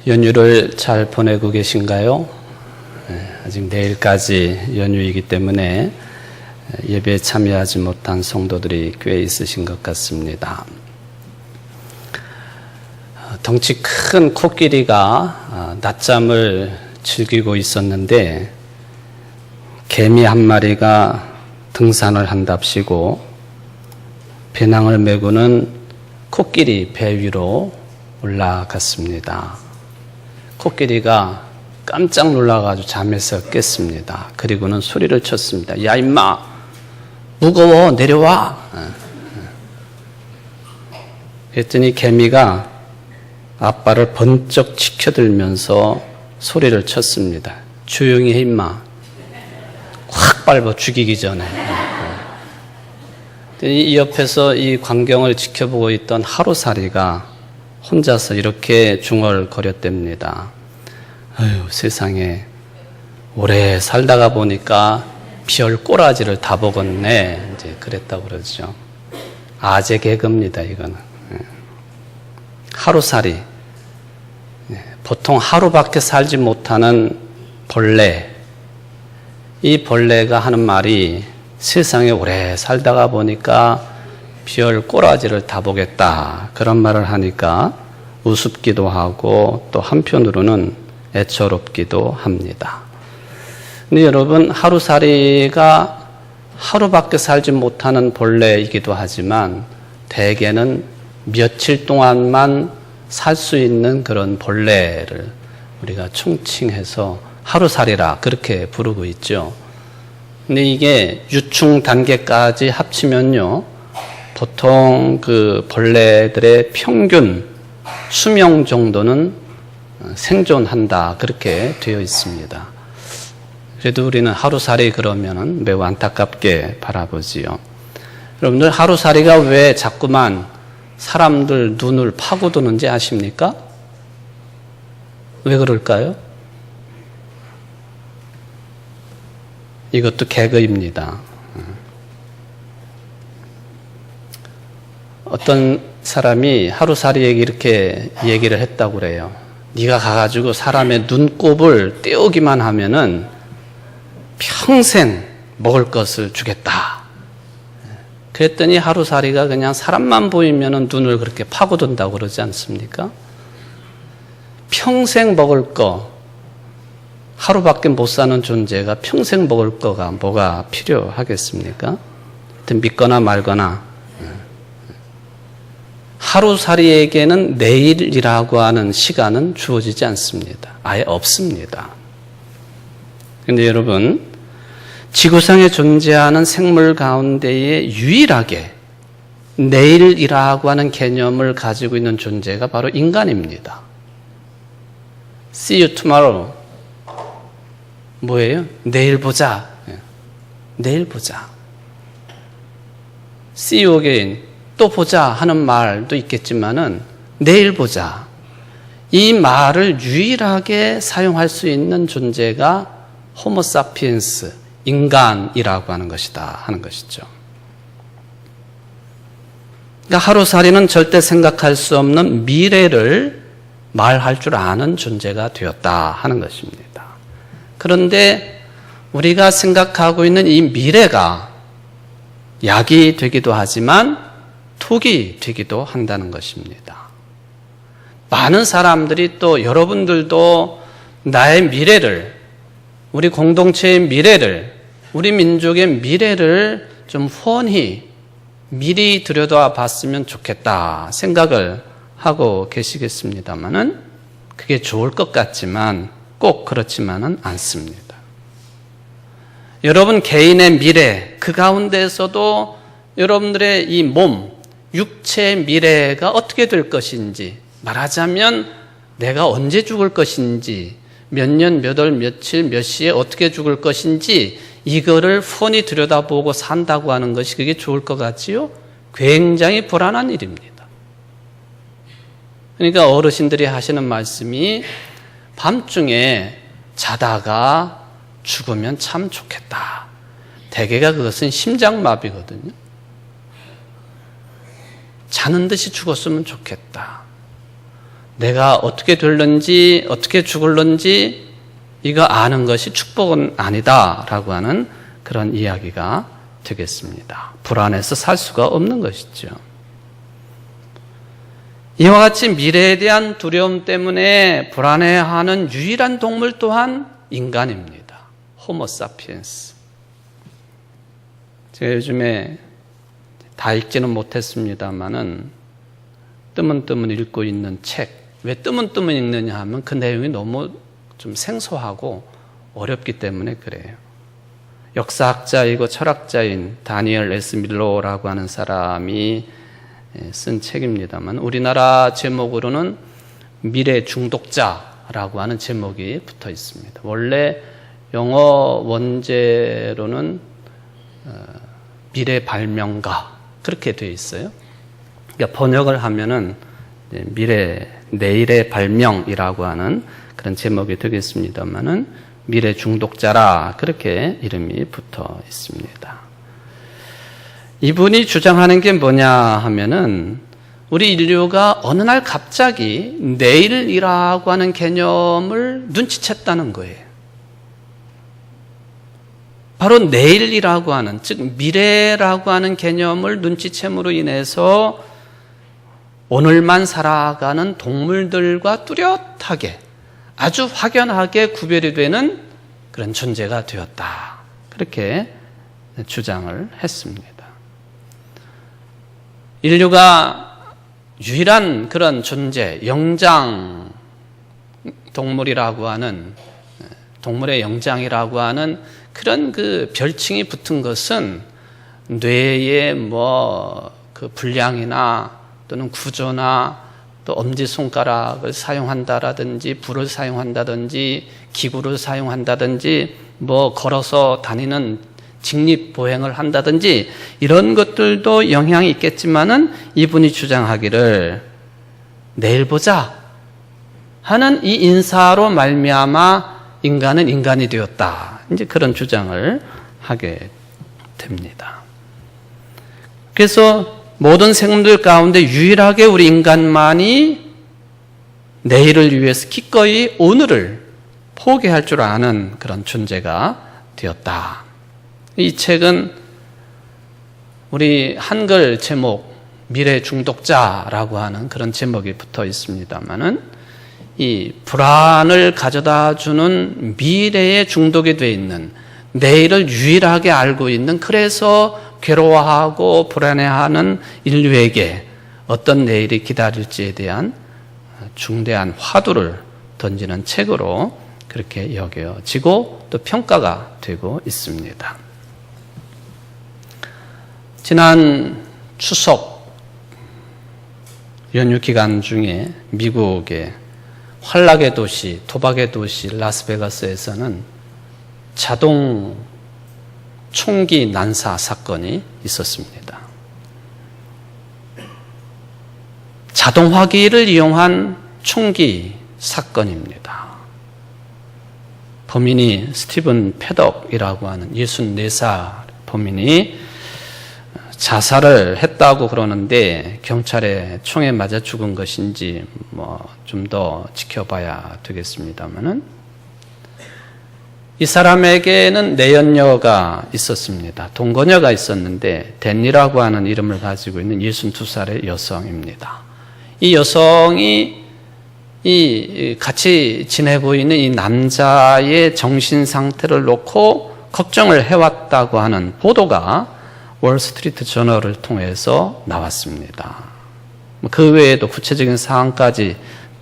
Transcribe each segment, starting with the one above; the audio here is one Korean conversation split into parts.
연휴를 잘 보내고 계신가요? 아직 내일까지 연휴이기 때문에 예배에 참여하지 못한 성도들이 꽤 있으신 것 같습니다. 덩치 큰 코끼리가 낮잠을 즐기고 있었는데 개미 한 마리가 등산을 한답시고 배낭을 메고는 코끼리 배 위로 올라갔습니다. 코끼리가 깜짝 놀라가지고 잠에서 깼습니다. 그리고는 소리를 쳤습니다. 야 임마 무거워 내려와. 그랬더니 개미가 아빠를 번쩍 치켜들면서 소리를 쳤습니다. 조용히 해 임마. 확 밟아 죽이기 전에. 이 옆에서 이 광경을 지켜보고 있던 하루살이가 혼자서 이렇게 중얼거렸답니다. 아유, 세상에 오래 살다가 보니까 별 꼬라지를 다 먹었네. 이제 그랬다고 그러죠. 아재 개그입니다, 이거는. 하루살이. 보통 하루밖에 살지 못하는 벌레. 이 벌레가 하는 말이 세상에 오래 살다가 보니까 별 꼬라지를 다 보겠다. 그런 말을 하니까 우습기도 하고 또 한편으로는 애처롭기도 합니다. 근데 여러분, 하루살이가 하루밖에 살지 못하는 벌레이기도 하지만 대개는 며칠 동안만 살 수 있는 그런 벌레를 우리가 총칭해서 하루살이라 그렇게 부르고 있죠. 근데 이게 유충 단계까지 합치면요, 보통 그 벌레들의 평균 수명 정도는 생존한다 그렇게 되어 있습니다. 그래도 우리는 하루살이 그러면은 매우 안타깝게 바라보지요. 여러분들, 하루살이가 왜 자꾸만 사람들 눈을 파고드는지 아십니까? 왜 그럴까요? 이것도 개그입니다. 어떤 사람이 하루살이에게 이렇게 얘기를 했다고 그래요. 네가 가가지고 사람의 눈곱을 떼우기만 하면은 평생 먹을 것을 주겠다. 그랬더니 하루살이가 그냥 사람만 보이면은 눈을 그렇게 파고든다고 그러지 않습니까? 평생 먹을 거, 하루밖에 못 사는 존재가 평생 먹을 거가 뭐가 필요하겠습니까? 믿거나 말거나. 하루살이에게는 내일이라고 하는 시간은 주어지지 않습니다. 아예 없습니다. 그런데 여러분, 지구상에 존재하는 생물 가운데에 유일하게 내일이라고 하는 개념을 가지고 있는 존재가 바로 인간입니다. See you tomorrow. 뭐예요? 내일 보자. 내일 보자. See you again. 또 보자 하는 말도 있겠지만은 내일 보자. 이 말을 유일하게 사용할 수 있는 존재가 호모 사피엔스, 인간이라고 하는 것이다 하는 것이죠. 그러니까 하루살이는 절대 생각할 수 없는 미래를 말할 줄 아는 존재가 되었다 하는 것입니다. 그런데 우리가 생각하고 있는 이 미래가 약이 되기도 하지만 독이 되기도 한다는 것입니다. 많은 사람들이 또 여러분들도 나의 미래를, 우리 공동체의 미래를, 우리 민족의 미래를 좀 훤히 미리 들여다 봤으면 좋겠다 생각을 하고 계시겠습니다만은 그게 좋을 것 같지만 꼭 그렇지만은 않습니다. 여러분 개인의 미래, 그 가운데에서도 여러분들의 이 몸, 육체의 미래가 어떻게 될 것인지, 말하자면 내가 언제 죽을 것인지, 몇 년, 몇 월, 며칠, 몇 시에 어떻게 죽을 것인지 이거를 훤히 들여다보고 산다고 하는 것이 그게 좋을 것 같지요? 굉장히 불안한 일입니다. 그러니까 어르신들이 하시는 말씀이 밤중에 자다가 죽으면 참 좋겠다. 대개가 그것은 심장마비거든요. 자는 듯이 죽었으면 좋겠다. 내가 어떻게 될는지 어떻게 죽을는지 이거 아는 것이 축복은 아니다라고 하는 그런 이야기가 되겠습니다. 불안해서 살 수가 없는 것이죠. 이와 같이 미래에 대한 두려움 때문에 불안해하는 유일한 동물 또한 인간입니다. 호모 사피엔스. 제가 요즘에 다 읽지는 못했습니다만은 뜨문뜨문 읽고 있는 책. 왜 뜨문뜨문 읽느냐 하면 그 내용이 너무 좀 생소하고 어렵기 때문에 그래요. 역사학자이고 철학자인 다니엘 S. 밀로라고 하는 사람이 쓴 책입니다만 우리나라 제목으로는 미래 중독자라고 하는 제목이 붙어 있습니다. 원래 영어 원제로는 미래 발명가 그렇게 되어 있어요. 그러니까 번역을 하면은 내일의 발명이라고 하는 그런 제목이 되겠습니다만은 미래 중독자라 그렇게 이름이 붙어 있습니다. 이분이 주장하는 게 뭐냐 하면은 우리 인류가 어느 날 갑자기 내일이라고 하는 개념을 눈치챘다는 거예요. 바로 내일이라고 하는, 즉 미래라고 하는 개념을 눈치챈으로 인해서 오늘만 살아가는 동물들과 뚜렷하게 아주 확연하게 구별이 되는 그런 존재가 되었다. 그렇게 주장을 했습니다. 인류가 유일한 그런 존재, 영장 동물이라고 하는, 동물의 영장이라고 하는 그런 그 별칭이 붙은 것은 뇌의 그 불량이나 또는 구조나 또 엄지손가락을 사용한다라든지 불을 사용한다든지 기구를 사용한다든지 걸어서 다니는 직립보행을 한다든지 이런 것들도 영향이 있겠지만은 이분이 주장하기를 내일 보자 하는 이 인사로 말미암아 인간은 인간이 되었다. 이제 그런 주장을 하게 됩니다. 그래서 모든 생물들 가운데 유일하게 우리 인간만이 내일을 위해서 기꺼이 오늘을 포기할 줄 아는 그런 존재가 되었다. 이 책은 우리 한글 제목 미래 중독자라고 하는 그런 제목이 붙어 있습니다만은 이 불안을 가져다 주는 미래에 중독이 되어 있는 내일을 유일하게 알고 있는 그래서 괴로워하고 불안해하는 인류에게 어떤 내일이 기다릴지에 대한 중대한 화두를 던지는 책으로 그렇게 여겨지고 또 평가가 되고 있습니다. 지난 추석 연휴 기간 중에 미국의 환락의 도시, 도박의 도시 라스베가스에서는 자동 총기 난사 사건이 있었습니다. 자동화기를 이용한 총기 사건입니다. 범인이 스티븐 패덕이라고 하는 64살 범인이 자살을 했다고 그러는데 경찰에 총에 맞아 죽은 것인지 좀 더 지켜봐야 되겠습니다만은 이 사람에게는 내연녀가 있었습니다. 동거녀가 있었는데 댄니라고 하는 이름을 가지고 있는 62살의 여성입니다. 이 여성이 같이 지내고 있는 이 남자의 정신 상태를 놓고 걱정을 해왔다고 하는 보도가 월스트리트 저널을 통해서 나왔습니다. 그 외에도 구체적인 사항까지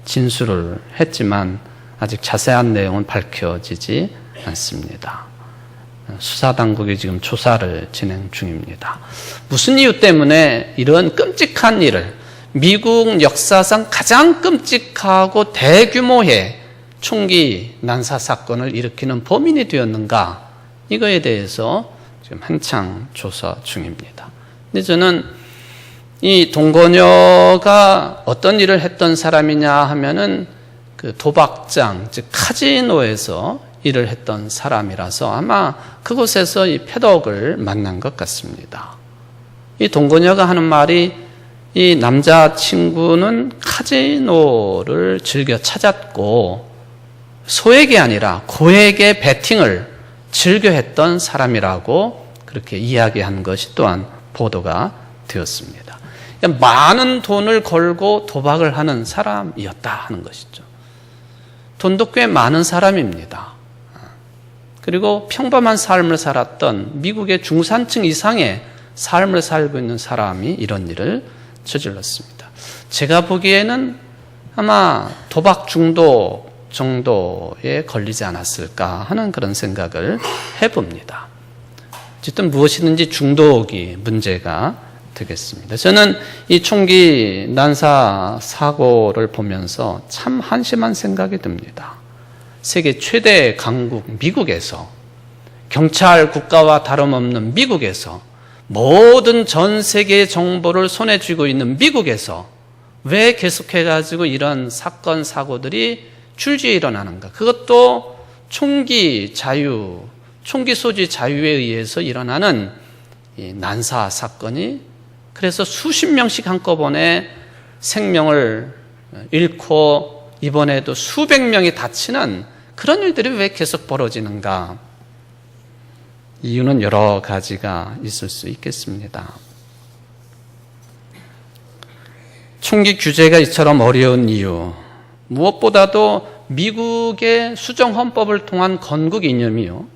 진술을 했지만 아직 자세한 내용은 밝혀지지 않습니다. 수사당국이 지금 조사를 진행 중입니다. 무슨 이유 때문에 이런 끔찍한 일을 미국 역사상 가장 끔찍하고 대규모의 총기 난사 사건을 일으키는 범인이 되었는가? 이거에 대해서 지금 한창 조사 중입니다. 근데 저는 이 동거녀가 어떤 일을 했던 사람이냐 하면은 그 도박장, 즉 카지노에서 일을 했던 사람이라서 아마 그곳에서 이 패덕을 만난 것 같습니다. 이 동거녀가 하는 말이 이 남자친구는 카지노를 즐겨 찾았고 소액이 아니라 고액의 베팅을 즐겨 했던 사람이라고 그렇게 이야기한 것이 또한 보도가 되었습니다. 많은 돈을 걸고 도박을 하는 사람이었다 하는 것이죠. 돈도 꽤 많은 사람입니다. 그리고 평범한 삶을 살았던 미국의 중산층 이상의 삶을 살고 있는 사람이 이런 일을 저질렀습니다. 제가 보기에는 아마 도박 중독 정도에 걸리지 않았을까 하는 그런 생각을 해봅니다. 어쨌든 무엇이든지 중독이 문제가 되겠습니다. 저는 이 총기 난사 사고를 보면서 참 한심한 생각이 듭니다. 세계 최대 강국 미국에서, 경찰 국가와 다름없는 미국에서, 모든 전 세계의 정보를 손에 쥐고 있는 미국에서 왜 계속해가지고 이런 사건 사고들이 줄지에 일어나는가? 그것도 총기 자유, 총기 소지 자유에 의해서 일어나는 이 난사 사건이, 그래서 수십 명씩 한꺼번에 생명을 잃고 이번에도 수백 명이 다치는 그런 일들이 왜 계속 벌어지는가? 이유는 여러 가지가 있을 수 있겠습니다. 총기 규제가 이처럼 어려운 이유, 무엇보다도 미국의 수정헌법을 통한 건국 이념이요,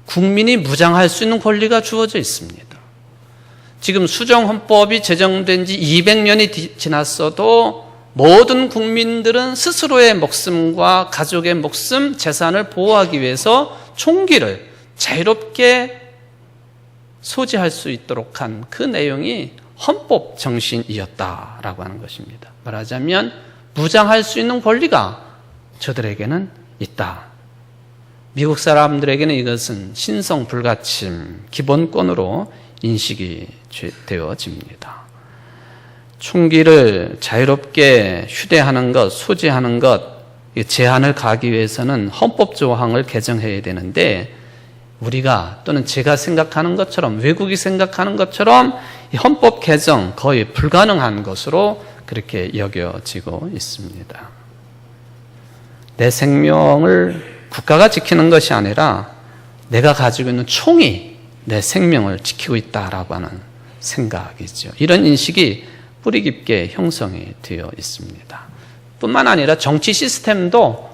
국민이 무장할 수 있는 권리가 주어져 있습니다. 지금 수정헌법이 제정된 지 200년이 지났어도 모든 국민들은 스스로의 목숨과 가족의 목숨, 재산을 보호하기 위해서 총기를 자유롭게 소지할 수 있도록 한 그 내용이 헌법 정신이었다라고 하는 것입니다. 말하자면 무장할 수 있는 권리가 저들에게는 있다. 미국 사람들에게는 이것은 신성 불가침, 기본권으로 인식이 되어집니다. 총기를 자유롭게 휴대하는 것, 소지하는 것, 제한을 가기 위해서는 헌법 조항을 개정해야 되는데, 우리가 또는 제가 생각하는 것처럼, 외국이 생각하는 것처럼 이 헌법 개정 거의 불가능한 것으로 그렇게 여겨지고 있습니다. 내 생명을 국가가 지키는 것이 아니라 내가 가지고 있는 총이 내 생명을 지키고 있다라고 하는 생각이죠. 이런 인식이 뿌리 깊게 형성이 되어 있습니다. 뿐만 아니라 정치 시스템도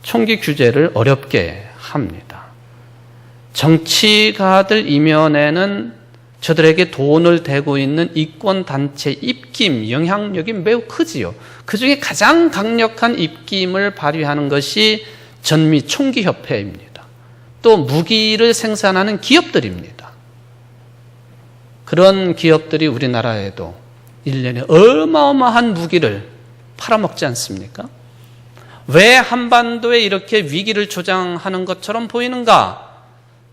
총기 규제를 어렵게 합니다. 정치가들 이면에는 저들에게 돈을 대고 있는 이권단체 입김, 영향력이 매우 크지요. 그 중에 가장 강력한 입김을 발휘하는 것이 전미 총기협회입니다. 또 무기를 생산하는 기업들입니다. 그런 기업들이 우리나라에도 1년에 어마어마한 무기를 팔아먹지 않습니까? 왜 한반도에 이렇게 위기를 조장하는 것처럼 보이는가?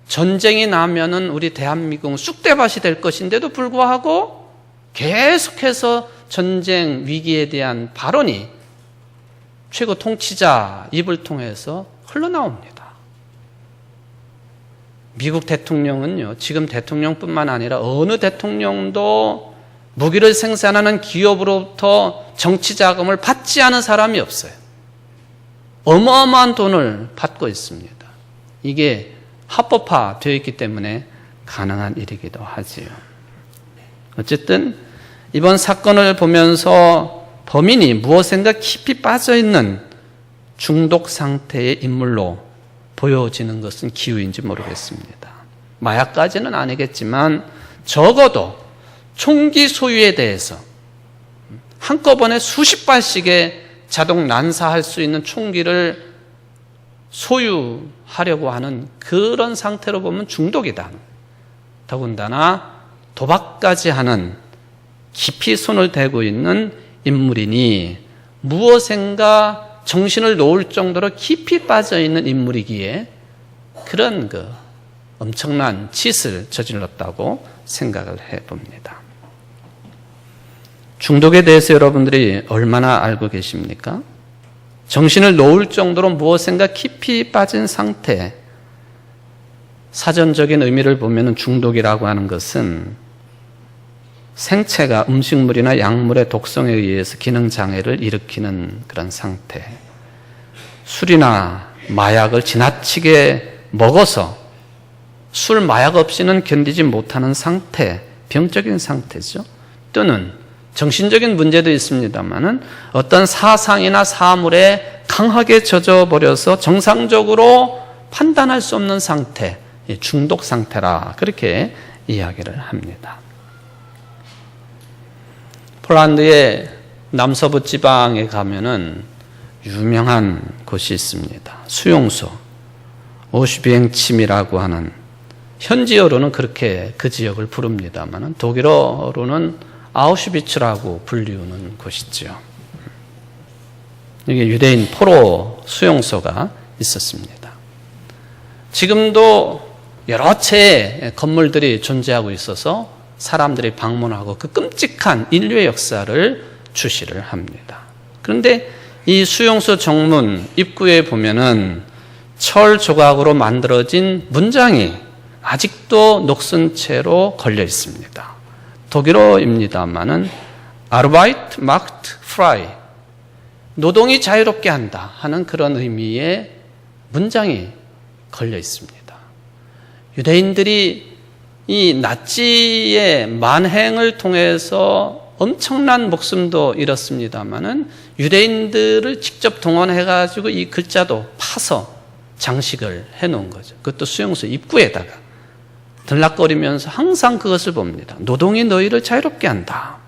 전쟁이 나면은 우리 대한민국은 쑥대밭이 될 것인데도 불구하고 계속해서 전쟁 위기에 대한 발언이 최고 통치자 입을 통해서 흘러나옵니다. 미국 대통령은요, 지금 대통령뿐만 아니라 어느 대통령도 무기를 생산하는 기업으로부터 정치 자금을 받지 않은 사람이 없어요. 어마어마한 돈을 받고 있습니다. 이게 합법화되어 있기 때문에 가능한 일이기도 하지요. 어쨌든 이번 사건을 보면서 범인이 무엇인가 깊이 빠져있는 중독 상태의 인물로 보여지는 것은 기우인지 모르겠습니다. 마약까지는 아니겠지만 적어도 총기 소유에 대해서 한꺼번에 수십 발씩의 자동 난사할 수 있는 총기를 소유하려고 하는 그런 상태로 보면 중독이다. 더군다나 도박까지 하는 깊이 손을 대고 있는 인물이니 무엇인가 정신을 놓을 정도로 깊이 빠져있는 인물이기에 그런 엄청난 짓을 저질렀다고 생각을 해봅니다. 중독에 대해서 여러분들이 얼마나 알고 계십니까? 정신을 놓을 정도로 무엇인가 깊이 빠진 상태, 사전적인 의미를 보면 중독이라고 하는 것은 생체가 음식물이나 약물의 독성에 의해서 기능장애를 일으키는 그런 상태, 술이나 마약을 지나치게 먹어서 술, 마약 없이는 견디지 못하는 상태, 병적인 상태죠. 또는 정신적인 문제도 있습니다만은 어떤 사상이나 사물에 강하게 젖어버려서 정상적으로 판단할 수 없는 상태, 중독 상태라 그렇게 이야기를 합니다. 폴란드의 남서부 지방에 가면은 유명한 곳이 있습니다. 수용소, 오슈비엥침이라고 하는, 현지어로는 그렇게 그 지역을 부릅니다만 독일어로는 아우슈비츠라고 불리우는 곳이죠. 여기 유대인 포로 수용소가 있었습니다. 지금도 여러 채의 건물들이 존재하고 있어서 사람들이 방문하고 그 끔찍한 인류의 역사를 주시를 합니다. 그런데 이 수용소 정문 입구에 보면은 철 조각으로 만들어진 문장이 아직도 녹슨 채로 걸려 있습니다. 독일어입니다만은 Arbeit macht frei, 노동이 자유롭게 한다 하는 그런 의미의 문장이 걸려 있습니다. 유대인들이 이 나치의 만행을 통해서 엄청난 목숨도 잃었습니다만은 유대인들을 직접 동원해가지고 이 글자도 파서 장식을 해놓은 거죠. 그것도 수용소 입구에다가 들락거리면서 항상 그것을 봅니다. 노동이 너희를 자유롭게 한다.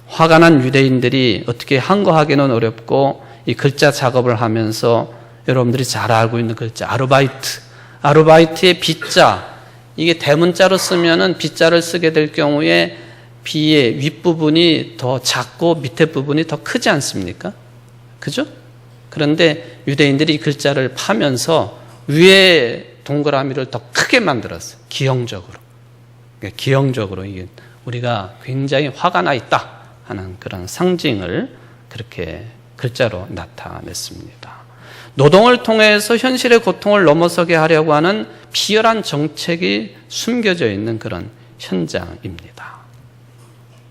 화가 난 유대인들이 어떻게 한거하기는 어렵고 이 글자 작업을 하면서 여러분들이 잘 알고 있는 글자 아르바이트의 비자, 이게 대문자로 쓰면은 비자를 쓰게 될 경우에 비의 윗부분이 더 작고 밑에 부분이 더 크지 않습니까? 그죠? 그런데 유대인들이 이 글자를 파면서 위에 동그라미를 더 크게 만들었어요. 기형적으로 이게 우리가 굉장히 화가 나 있다 하는 그런 상징을 그렇게 글자로 나타냈습니다. 노동을 통해서 현실의 고통을 넘어서게 하려고 하는 비열한 정책이 숨겨져 있는 그런 현장입니다.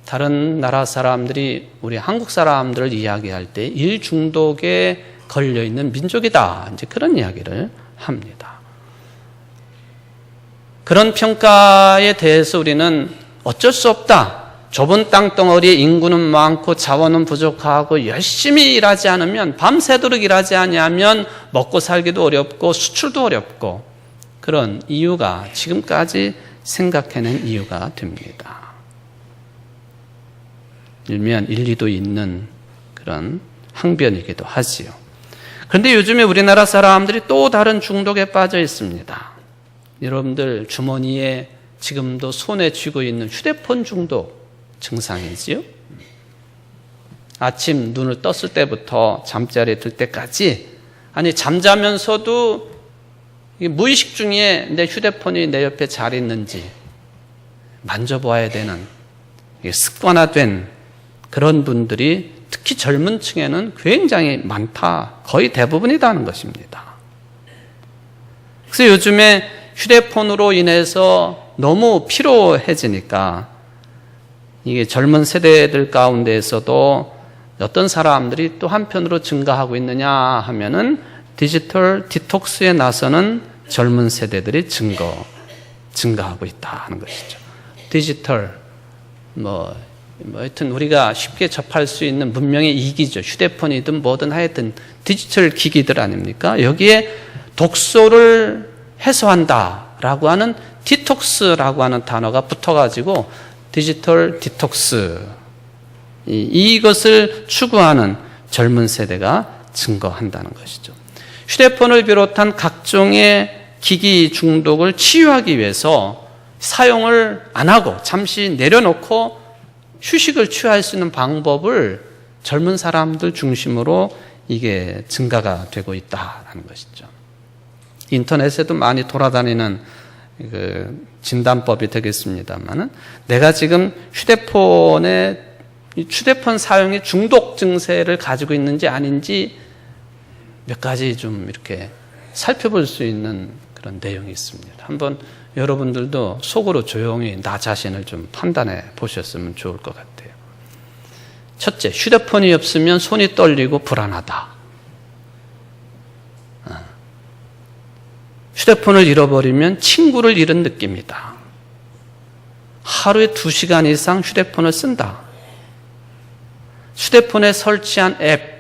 다른 나라 사람들이 우리 한국 사람들을 이야기할 때 일 중독에 걸려 있는 민족이다, 이제 그런 이야기를 합니다. 그런 평가에 대해서 우리는 어쩔 수 없다. 좁은 땅덩어리에 인구는 많고 자원은 부족하고 열심히 일하지 않으면, 밤새도록 일하지 않으면 먹고 살기도 어렵고 수출도 어렵고, 그런 이유가 지금까지 생각해낸 이유가 됩니다. 일면 일리도 있는 그런 항변이기도 하지요. 그런데 요즘에 우리나라 사람들이 또 다른 중독에 빠져 있습니다. 여러분들 주머니에 지금도 손에 쥐고 있는 휴대폰 중독 증상이지요. 아침 눈을 떴을 때부터 잠자리에 들 때까지, 아니 잠자면서도 무의식 중에 내 휴대폰이 내 옆에 잘 있는지 만져봐야 되는 습관화된 그런 분들이 특히 젊은 층에는 굉장히 많다, 거의 대부분이라는 것입니다. 그래서 요즘에 휴대폰으로 인해서 너무 피로해지니까 이게 젊은 세대들 가운데에서도 어떤 사람들이 또 한편으로 증가하고 있느냐 하면은 디지털 디톡스에 나서는 젊은 세대들이 증가하고 있다 하는 것이죠. 디지털 하여튼 우리가 쉽게 접할 수 있는 문명의 이기죠. 휴대폰이든 뭐든 하여튼 디지털 기기들 아닙니까? 여기에 독소를 해소한다라고 하는 디톡스라고 하는 단어가 붙어가지고 디지털 디톡스, 이것을 추구하는 젊은 세대가 증가한다는 것이죠. 휴대폰을 비롯한 각종의 기기 중독을 치유하기 위해서 사용을 안 하고 잠시 내려놓고 휴식을 취할 수 있는 방법을 젊은 사람들 중심으로 이게 증가가 되고 있다는 것이죠. 인터넷에도 많이 돌아다니는 그 진단법이 되겠습니다만은, 내가 지금 휴대폰 사용이 중독 증세를 가지고 있는지 아닌지 몇 가지 좀 이렇게 살펴볼 수 있는 그런 내용이 있습니다. 한번 여러분들도 속으로 조용히 나 자신을 좀 판단해 보셨으면 좋을 것 같아요. 첫째, 휴대폰이 없으면 손이 떨리고 불안하다. 휴대폰을 잃어버리면 친구를 잃은 느낌이다. 하루에 2시간 이상 휴대폰을 쓴다. 휴대폰에 설치한 앱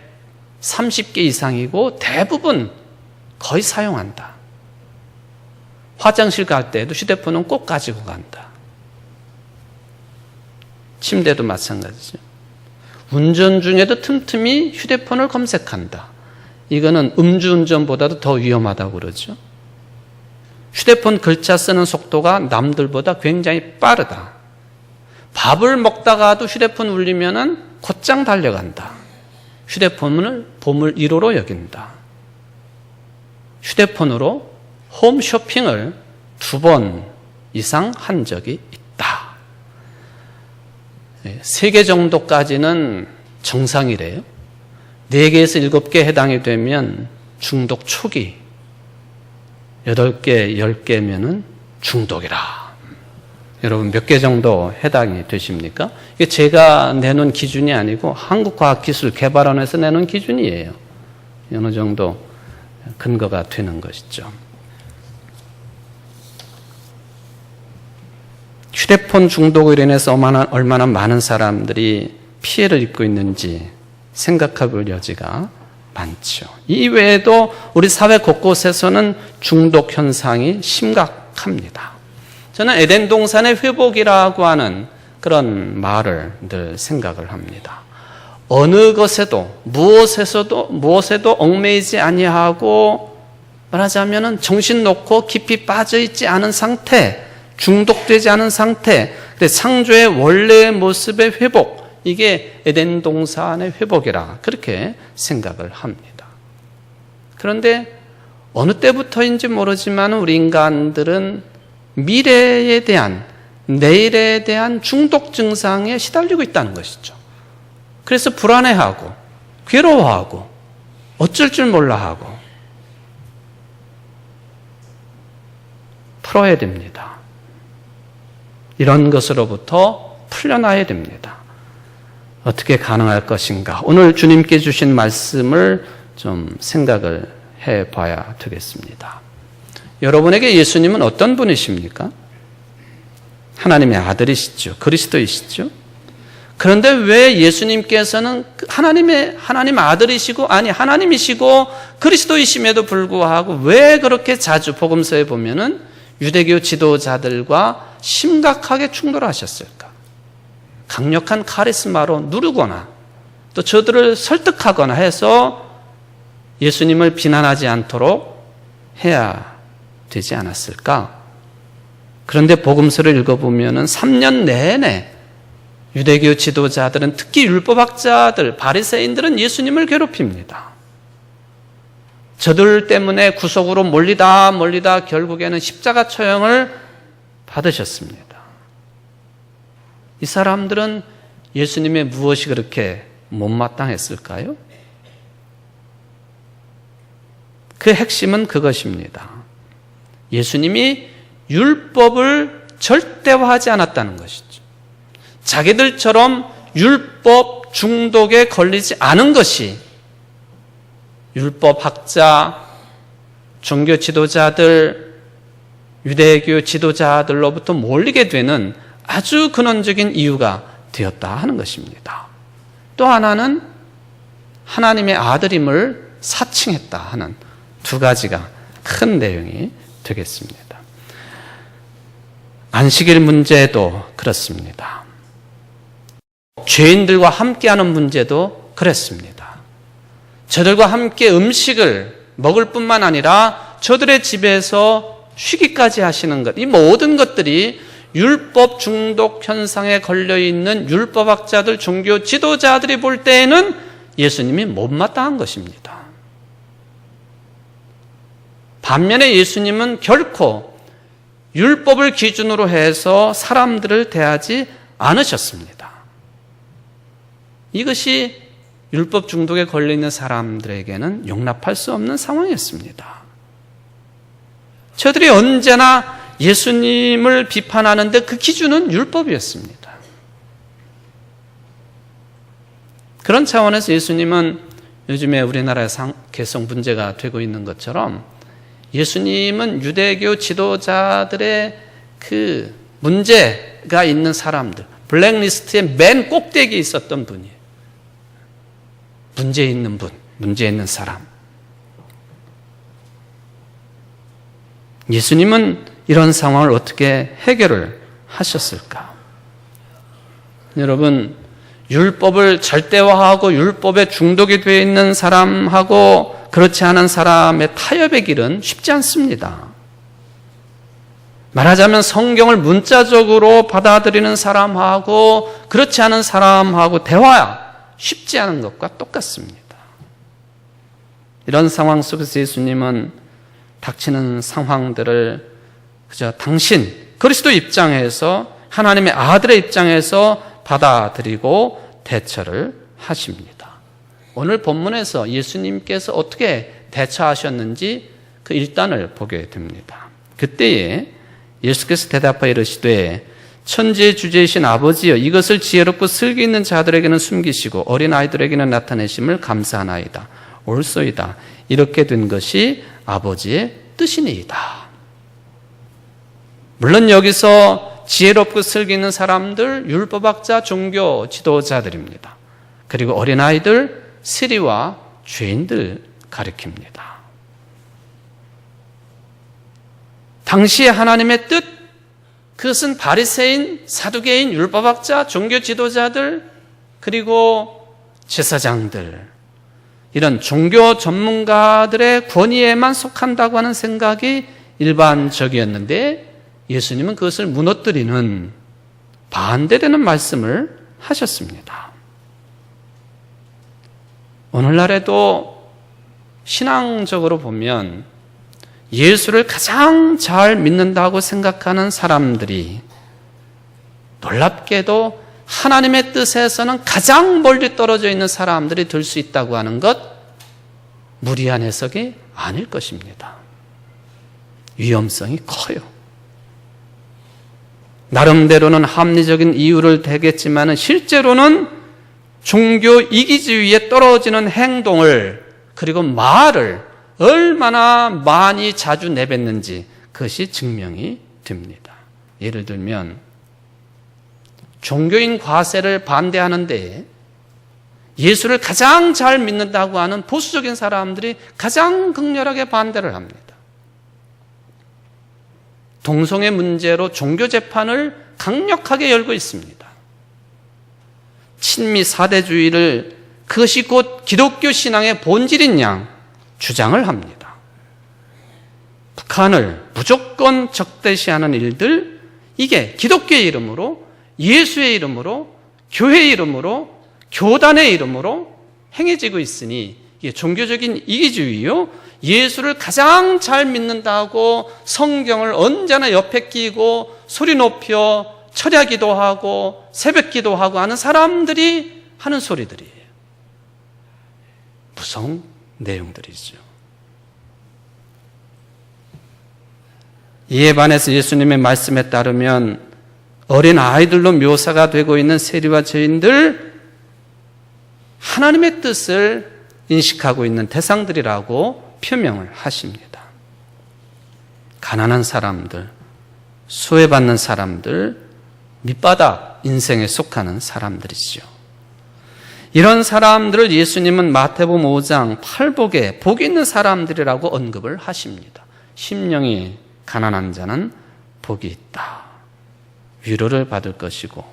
30개 이상이고 대부분 거의 사용한다. 화장실 갈 때도 휴대폰은 꼭 가지고 간다. 침대도 마찬가지죠. 운전 중에도 틈틈이 휴대폰을 검색한다. 이거는 음주운전보다도 더 위험하다고 그러죠. 휴대폰 글자 쓰는 속도가 남들보다 굉장히 빠르다. 밥을 먹다가도 휴대폰 울리면은 곧장 달려간다. 휴대폰을 보물 1호로 여긴다. 휴대폰으로 홈쇼핑을 2번 이상 한 적이 있다. 3개 정도까지는 정상이래요. 4개에서 7개 해당이 되면 중독 초기, 8개, 10개면은 중독이라. 여러분 몇 개 정도 해당이 되십니까? 이게 제가 내놓은 기준이 아니고 한국과학기술개발원에서 내놓은 기준이에요. 어느 정도 근거가 되는 것이죠. 휴대폰 중독으로 인해서 얼마나 많은 사람들이 피해를 입고 있는지 생각해 볼 여지가 많죠. 이 외에도 우리 사회 곳곳에서는 중독 현상이 심각합니다. 저는 에덴 동산의 회복이라고 하는 그런 말을 늘 생각을 합니다. 어느 것에도 무엇에도 얽매이지 아니하고 말하자면은 정신 놓고 깊이 빠져 있지 않은 상태, 중독되지 않은 상태, 창조의 원래의 모습의 회복, 이게 에덴 동산의 회복이라 그렇게 생각을 합니다. 그런데 어느 때부터인지 모르지만 우리 인간들은 미래에 대한, 내일에 대한 중독 증상에 시달리고 있다는 것이죠. 그래서 불안해하고 괴로워하고 어쩔 줄 몰라 하고 풀어야 됩니다. 이런 것으로부터 풀려나야 됩니다. 어떻게 가능할 것인가? 오늘 주님께 주신 말씀을 좀 생각을 해봐야 되겠습니다. 여러분에게 예수님은 어떤 분이십니까? 하나님의 아들이시죠. 그리스도이시죠. 그런데 왜 예수님께서는 하나님 아들이시고, 하나님이시고 그리스도이심에도 불구하고 왜 그렇게 자주 복음서에 보면은 유대교 지도자들과 심각하게 충돌하셨을까? 강력한 카리스마로 누르거나 또 저들을 설득하거나 해서 예수님을 비난하지 않도록 해야 되지 않았을까? 그런데 복음서를 읽어보면 3년 내내 유대교 지도자들은, 특히 율법학자들, 바리새인들은 예수님을 괴롭힙니다. 저들 때문에 구속으로 몰리다 결국에는 십자가 처형을 받으셨습니다. 이 사람들은 예수님의 무엇이 그렇게 못마땅했을까요? 그 핵심은 그것입니다. 예수님이 율법을 절대화하지 않았다는 것이죠. 자기들처럼 율법 중독에 걸리지 않은 것이 율법학자, 종교 지도자들, 유대교 지도자들로부터 몰리게 되는 아주 근원적인 이유가 되었다 하는 것입니다. 또 하나는 하나님의 아들임을 사칭했다 하는 2가지가 큰 내용이 되겠습니다. 안식일 문제도 그렇습니다. 죄인들과 함께하는 문제도 그랬습니다. 저들과 함께 음식을 먹을 뿐만 아니라 저들의 집에서 쉬기까지 하시는 것, 이 모든 것들이 율법 중독 현상에 걸려있는 율법학자들, 종교 지도자들이 볼 때에는 예수님이 못마땅한 것입니다. 반면에 예수님은 결코 율법을 기준으로 해서 사람들을 대하지 않으셨습니다. 이것이 율법 중독에 걸려있는 사람들에게는 용납할 수 없는 상황이었습니다. 저들이 언제나 예수님을 비판하는데 그 기준은 율법이었습니다. 그런 차원에서 예수님은 요즘에 우리나라에 계속 문제가 되고 있는 것처럼 예수님은 유대교 지도자들의 그 문제가 있는 사람들, 블랙리스트의 맨 꼭대기에 있었던 분이에요. 문제 있는 분, 문제 있는 사람. 예수님은 이런 상황을 어떻게 해결을 하셨을까? 여러분, 율법을 절대화하고 율법에 중독이 되어 있는 사람하고 그렇지 않은 사람의 타협의 길은 쉽지 않습니다. 말하자면 성경을 문자적으로 받아들이는 사람하고 그렇지 않은 사람하고 대화 쉽지 않은 것과 똑같습니다. 이런 상황 속에서 예수님은 닥치는 상황들을 그저 당신 그리스도 입장에서 하나님의 아들의 입장에서 받아들이고 대처를 하십니다. 오늘 본문에서 예수님께서 어떻게 대처하셨는지 그 일단을 보게 됩니다. 그때에 예수께서 대답하여 이르시되 천지의 주제이신 아버지여 이것을 지혜롭고 슬기 있는 자들에게는 숨기시고 어린아이들에게는 나타내심을 감사하나이다. 옳소이다. 이렇게 된 것이 아버지의 뜻이니이다. 물론 여기서 지혜롭고 슬기 있는 사람들, 율법학자, 종교 지도자들입니다. 그리고 어린아이들, 세리와 죄인들 가리킵니다. 당시의 하나님의 뜻, 그것은 바리새인, 사두개인, 율법학자, 종교 지도자들, 그리고 제사장들, 이런 종교 전문가들의 권위에만 속한다고 하는 생각이 일반적이었는데 예수님은 그것을 무너뜨리는 반대되는 말씀을 하셨습니다. 오늘날에도 신앙적으로 보면 예수를 가장 잘 믿는다고 생각하는 사람들이 놀랍게도 하나님의 뜻에서는 가장 멀리 떨어져 있는 사람들이 될 수 있다고 하는 것, 무리한 해석이 아닐 것입니다. 위험성이 커요. 나름대로는 합리적인 이유를 대겠지만 실제로는 종교 이기주의에 떨어지는 행동을 그리고 말을 얼마나 많이 자주 내뱉는지 그것이 증명이 됩니다. 예를 들면 종교인 과세를 반대하는데 예수를 가장 잘 믿는다고 하는 보수적인 사람들이 가장 극렬하게 반대를 합니다. 동성애 문제로 종교 재판을 강력하게 열고 있습니다. 친미 사대주의를 그것이 곧 기독교 신앙의 본질인 양 주장을 합니다. 북한을 무조건 적대시하는 일들, 이게 기독교의 이름으로, 예수의 이름으로, 교회의 이름으로, 교단의 이름으로 행해지고 있으니 이게 종교적인 이기주의요, 예수를 가장 잘 믿는다고 성경을 언제나 옆에 끼고 소리 높여 철야기도 하고 새벽기도 하고 하는 사람들이 하는 소리들이에요. 무서운 내용들이죠. 이에 반해서 예수님의 말씀에 따르면 어린 아이들로 묘사가 되고 있는 세리와 죄인들, 하나님의 뜻을 인식하고 있는 대상들이라고 표명을 하십니다. 가난한 사람들, 수혜받는 사람들, 밑바닥 인생에 속하는 사람들이죠. 이런 사람들을 예수님은 마태복음 5장 8복에 복이 있는 사람들이라고 언급을 하십니다. 심령이 가난한 자는 복이 있다. 위로를 받을 것이고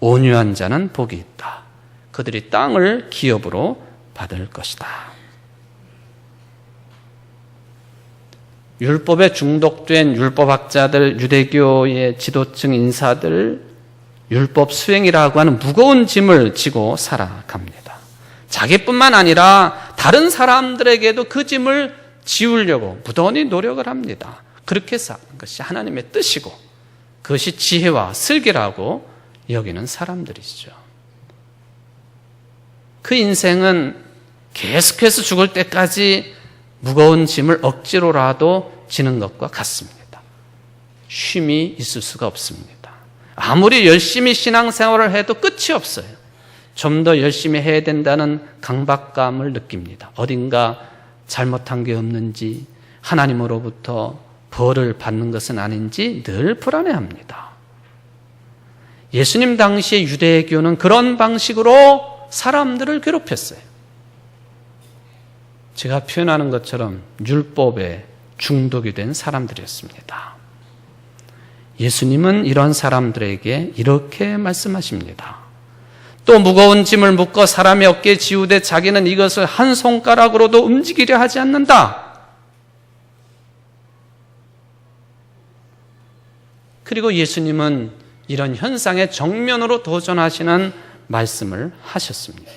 온유한 자는 복이 있다. 그들이 땅을 기업으로 받을 것이다. 율법에 중독된 율법학자들, 유대교의 지도층 인사들, 율법 수행이라고 하는 무거운 짐을 지고 살아갑니다. 자기뿐만 아니라 다른 사람들에게도 그 짐을 지우려고 무던히 노력을 합니다. 그렇게 사는 것이 하나님의 뜻이고 그것이 지혜와 슬기라고 여기는 사람들이죠. 그 인생은 계속해서 죽을 때까지 무거운 짐을 억지로라도 지는 것과 같습니다. 쉼이 있을 수가 없습니다. 아무리 열심히 신앙생활을 해도 끝이 없어요. 좀 더 열심히 해야 된다는 강박감을 느낍니다. 어딘가 잘못한 게 없는지, 하나님으로부터 벌을 받는 것은 아닌지 늘 불안해합니다. 예수님 당시의 유대교는 그런 방식으로 사람들을 괴롭혔어요. 제가 표현하는 것처럼 율법에 중독이 된 사람들이었습니다. 예수님은 이런 사람들에게 이렇게 말씀하십니다. 또 무거운 짐을 묶어 사람의 어깨에 지우되 자기는 이것을 한 손가락으로도 움직이려 하지 않는다. 그리고 예수님은 이런 현상에 정면으로 도전하시는 말씀을 하셨습니다.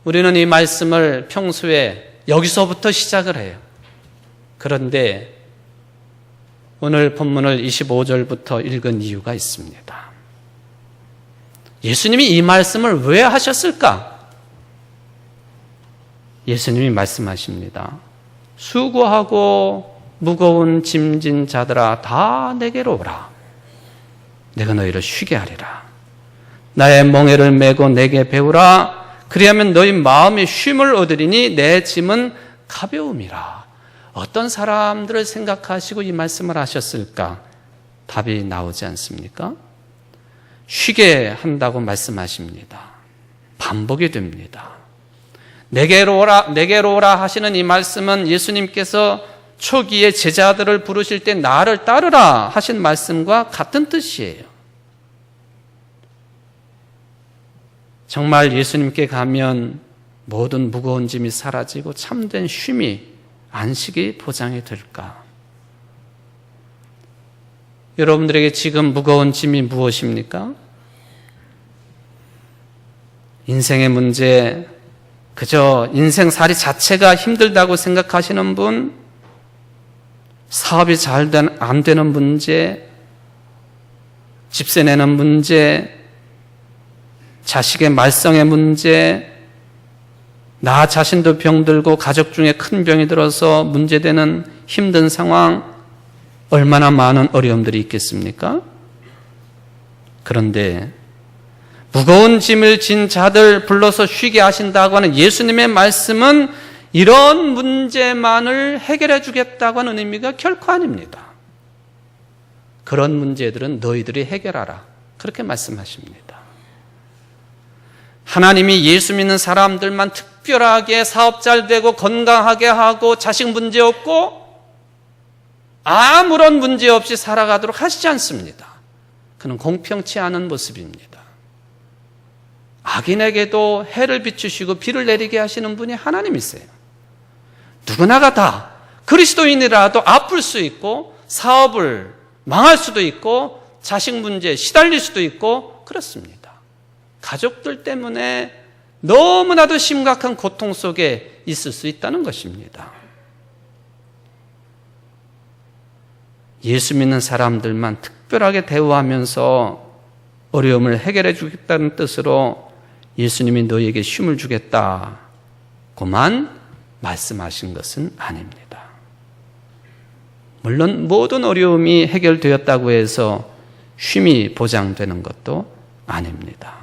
우리는 이 말씀을 평소에 여기서부터 시작을 해요. 그런데 오늘 본문을 25절부터 읽은 이유가 있습니다. 예수님이 이 말씀을 왜 하셨을까? 예수님이 말씀하십니다. 수고하고 무거운 짐진 자들아 다 내게로 오라. 내가 너희를 쉬게 하리라. 나의 멍에를 메고 내게 배우라. 그리하면 너희 마음이 쉼을 얻으리니 내 짐은 가벼움이라. 어떤 사람들을 생각하시고 이 말씀을 하셨을까? 답이 나오지 않습니까? 쉬게 한다고 말씀하십니다. 반복이 됩니다. 내게로 오라 하시는 이 말씀은 예수님께서 초기에 제자들을 부르실 때 나를 따르라 하신 말씀과 같은 뜻이에요. 정말 예수님께 가면 모든 무거운 짐이 사라지고 참된 쉼이, 안식이 보장이 될까? 여러분들에게 지금 무거운 짐이 무엇입니까? 인생의 문제, 그저 인생살이 자체가 힘들다고 생각하시는 분, 사업이 안 되는 문제, 집세 내는 문제, 자식의 말썽의 문제, 나 자신도 병들고 가족 중에 큰 병이 들어서 문제되는 힘든 상황, 얼마나 많은 어려움들이 있겠습니까? 그런데 무거운 짐을 진 자들 불러서 쉬게 하신다고 하는 예수님의 말씀은 이런 문제만을 해결해 주겠다고 하는 의미가 결코 아닙니다. 그런 문제들은 너희들이 해결하라. 그렇게 말씀하십니다. 하나님이 예수 믿는 사람들만 특별하게 사업 잘 되고 건강하게 하고 자식 문제 없고 아무런 문제 없이 살아가도록 하시지 않습니다. 그는 공평치 않은 모습입니다. 악인에게도 해를 비추시고 비를 내리게 하시는 분이 하나님이세요. 누구나가 다 그리스도인이라도 아플 수 있고 사업을 망할 수도 있고 자식 문제에 시달릴 수도 있고 그렇습니다. 가족들 때문에 너무나도 심각한 고통 속에 있을 수 있다는 것입니다. 예수 믿는 사람들만 특별하게 대우하면서 어려움을 해결해 주겠다는 뜻으로 예수님이 너희에게 쉼을 주겠다고만 말씀하신 것은 아닙니다. 물론 모든 어려움이 해결되었다고 해서 쉼이 보장되는 것도 아닙니다.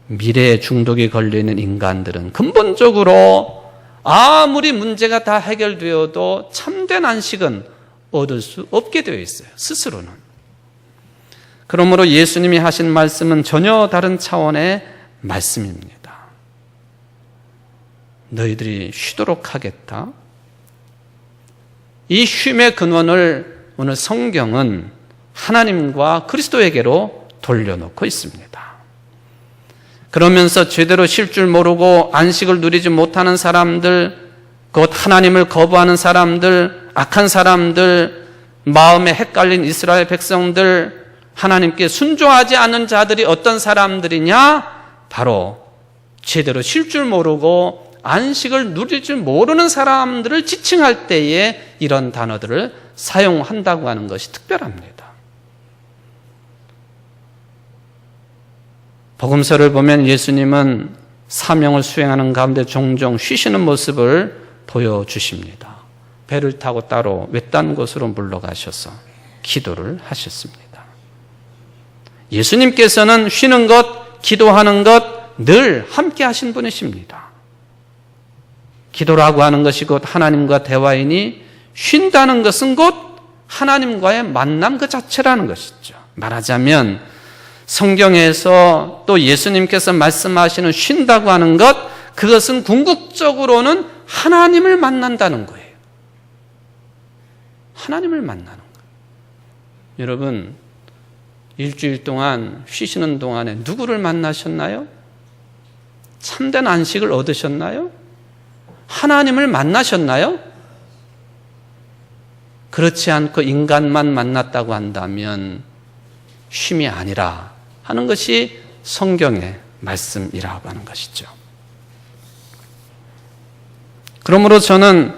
미래에 중독이 걸리는 인간들은 근본적으로 아무리 문제가 다 해결되어도 참된 안식은 얻을 수 없게 되어 있어요. 스스로는. 그러므로 예수님이 하신 말씀은 전혀 다른 차원의 말씀입니다. 너희들이 쉬도록 하겠다. 이 쉼의 근원을 오늘 성경은 하나님과 그리스도에게로 돌려놓고 있습니다. 그러면서 제대로 쉴 줄 모르고 안식을 누리지 못하는 사람들, 곧 하나님을 거부하는 사람들, 악한 사람들, 마음에 헷갈린 이스라엘 백성들, 하나님께 순종하지 않는 자들이 어떤 사람들이냐? 바로 제대로 쉴 줄 모르고 안식을 누릴 줄 모르는 사람들을 지칭할 때에 이런 단어들을 사용한다고 하는 것이 특별합니다. 복음서를 보면 예수님은 사명을 수행하는 가운데 종종 쉬시는 모습을 보여주십니다. 배를 타고 따로 외딴 곳으로 물러가셔서 기도를 하셨습니다. 예수님께서는 쉬는 것, 기도하는 것 늘 함께 하신 분이십니다. 기도라고 하는 것이 곧 하나님과 대화이니 쉰다는 것은 곧 하나님과의 만남 그 자체라는 것이죠. 말하자면 성경에서 또 예수님께서 말씀하시는 쉰다고 하는 것, 그것은 궁극적으로는 하나님을 만난다는 거예요. 하나님을 만나는 거예요. 여러분, 일주일 동안 쉬시는 동안에 누구를 만나셨나요? 참된 안식을 얻으셨나요? 하나님을 만나셨나요? 그렇지 않고 인간만 만났다고 한다면 쉼이 아니라 하는 것이 성경의 말씀이라고 하는 것이죠. 그러므로 저는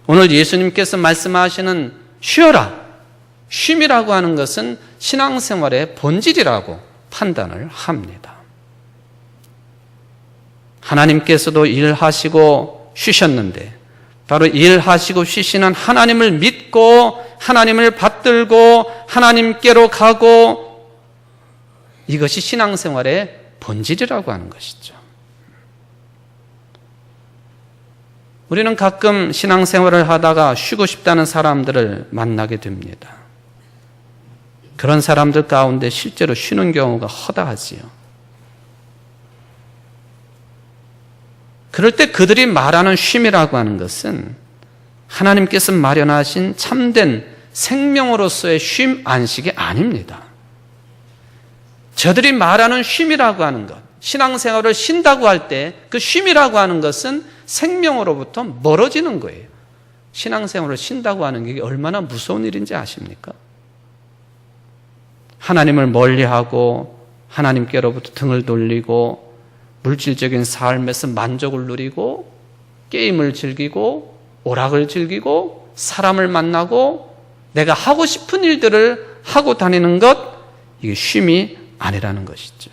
오늘 예수님께서 말씀하시는 쉬어라, 쉼이라고 하는 것은 신앙생활의 본질이라고 판단을 합니다. 하나님께서도 일하시고 쉬셨는데 바로 일하시고 쉬시는 하나님을 믿고 하나님을 받들고 하나님께로 가고, 이것이 신앙생활의 본질이라고 하는 것이죠. 우리는 가끔 신앙생활을 하다가 쉬고 싶다는 사람들을 만나게 됩니다. 그런 사람들 가운데 실제로 쉬는 경우가 허다하지요. 그럴 때 그들이 말하는 쉼이라고 하는 것은 하나님께서 마련하신 참된 생명으로서의 쉼, 안식이 아닙니다. 저들이 말하는 쉼이라고 하는 것, 신앙생활을 쉰다고 할 때 그 쉼이라고 하는 것은 생명으로부터 멀어지는 거예요. 신앙생활을 쉰다고 하는 게 얼마나 무서운 일인지 아십니까? 하나님을 멀리하고 하나님께로부터 등을 돌리고 물질적인 삶에서 만족을 누리고 게임을 즐기고 오락을 즐기고 사람을 만나고 내가 하고 싶은 일들을 하고 다니는 것, 이게 쉼이 아니라는 것이죠.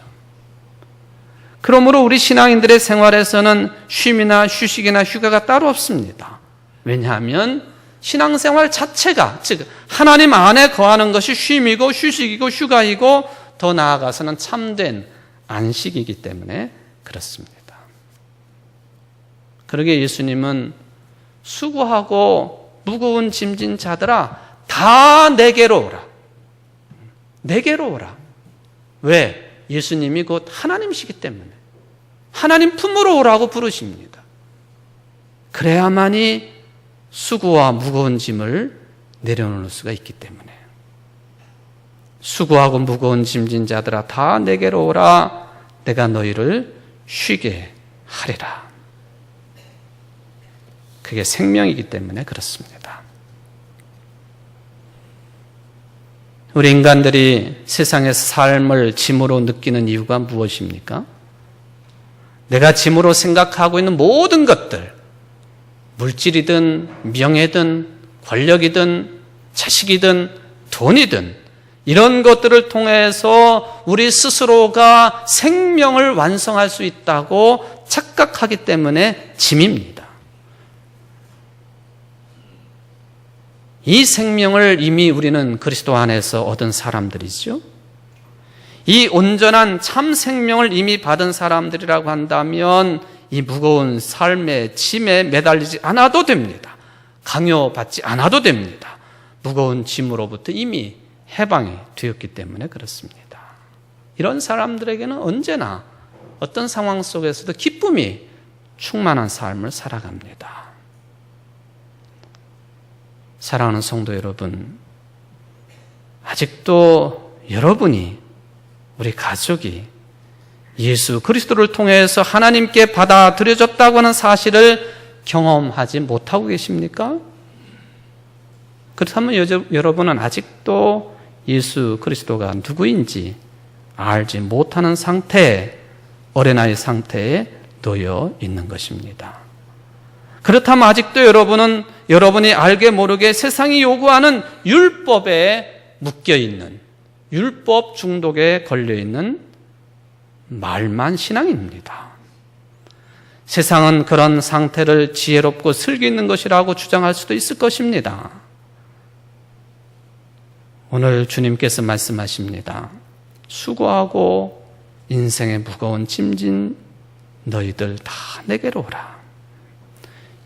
그러므로 우리 신앙인들의 생활에서는 쉼이나 휴식이나 휴가가 따로 없습니다. 왜냐하면 신앙생활 자체가, 즉 하나님 안에 거하는 것이 쉼이고 휴식이고 휴가이고 더 나아가서는 참된 안식이기 때문에 그렇습니다. 그러게 예수님은 수고하고 무거운 짐진 자들아 다 내게로 오라. 내게로 오라. 왜? 예수님이 곧 하나님이시기 때문에 하나님 품으로 오라고 부르십니다. 그래야만이 수고와 무거운 짐을 내려놓을 수가 있기 때문에 수고하고 무거운 짐진 자들아 다 내게로 오라. 내가 너희를 쉬게 하리라. 그게 생명이기 때문에 그렇습니다. 우리 인간들이 세상에서 삶을 짐으로 느끼는 이유가 무엇입니까? 내가 짐으로 생각하고 있는 모든 것들, 물질이든 명예든 권력이든 자식이든 돈이든 이런 것들을 통해서 우리 스스로가 생명을 완성할 수 있다고 착각하기 때문에 짐입니다. 이 생명을 이미 우리는 그리스도 안에서 얻은 사람들이죠. 이 온전한 참 생명을 이미 받은 사람들이라고 한다면 이 무거운 삶의 짐에 매달리지 않아도 됩니다. 강요받지 않아도 됩니다. 무거운 짐으로부터 이미 해방이 되었기 때문에 그렇습니다. 이런 사람들에게는 언제나 어떤 상황 속에서도 기쁨이 충만한 삶을 살아갑니다. 사랑하는 성도 여러분, 아직도 여러분이, 우리 가족이 예수 그리스도를 통해서 하나님께 받아들여졌다고 하는 사실을 경험하지 못하고 계십니까? 그렇다면 여러분은 아직도 예수 그리스도가 누구인지 알지 못하는 상태, 어린아이 상태에 놓여 있는 것입니다. 그렇다면 아직도 여러분은 여러분이 알게 모르게 세상이 요구하는 율법에 묶여있는, 율법 중독에 걸려있는 말만 신앙입니다. 세상은 그런 상태를 지혜롭고 슬기 있는 것이라고 주장할 수도 있을 것입니다. 오늘 주님께서 말씀하십니다. 수고하고 인생의 무거운 짐진 너희들 다 내게로 오라.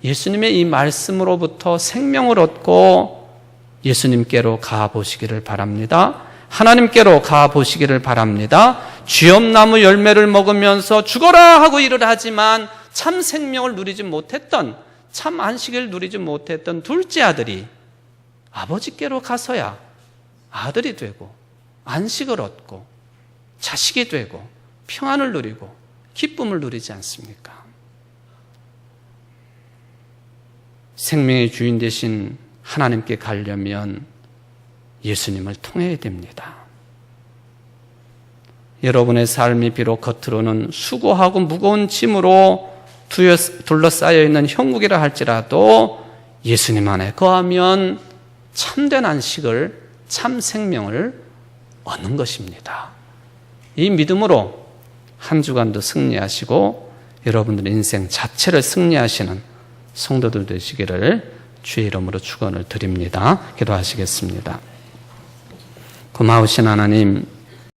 예수님의 이 말씀으로부터 생명을 얻고 예수님께로 가보시기를 바랍니다. 하나님께로 가보시기를 바랍니다. 쥐엄나무 열매를 먹으면서 죽어라 하고 일을 하지만 참 생명을 누리지 못했던, 참 안식을 누리지 못했던 둘째 아들이 아버지께로 가서야 아들이 되고 안식을 얻고 자식이 되고 평안을 누리고 기쁨을 누리지 않습니까? 생명의 주인 되신 하나님께 가려면 예수님을 통해야 됩니다. 여러분의 삶이 비록 겉으로는 수고하고 무거운 짐으로 둘러싸여 있는 형국이라 할지라도 예수님 안에 거하면 참된 안식을, 참 생명을 얻는 것입니다. 이 믿음으로 한 주간도 승리하시고 여러분들의 인생 자체를 승리하시는 성도들 되시기를 주의 이름으로 축원을 드립니다. 기도하시겠습니다. 고마우신 하나님,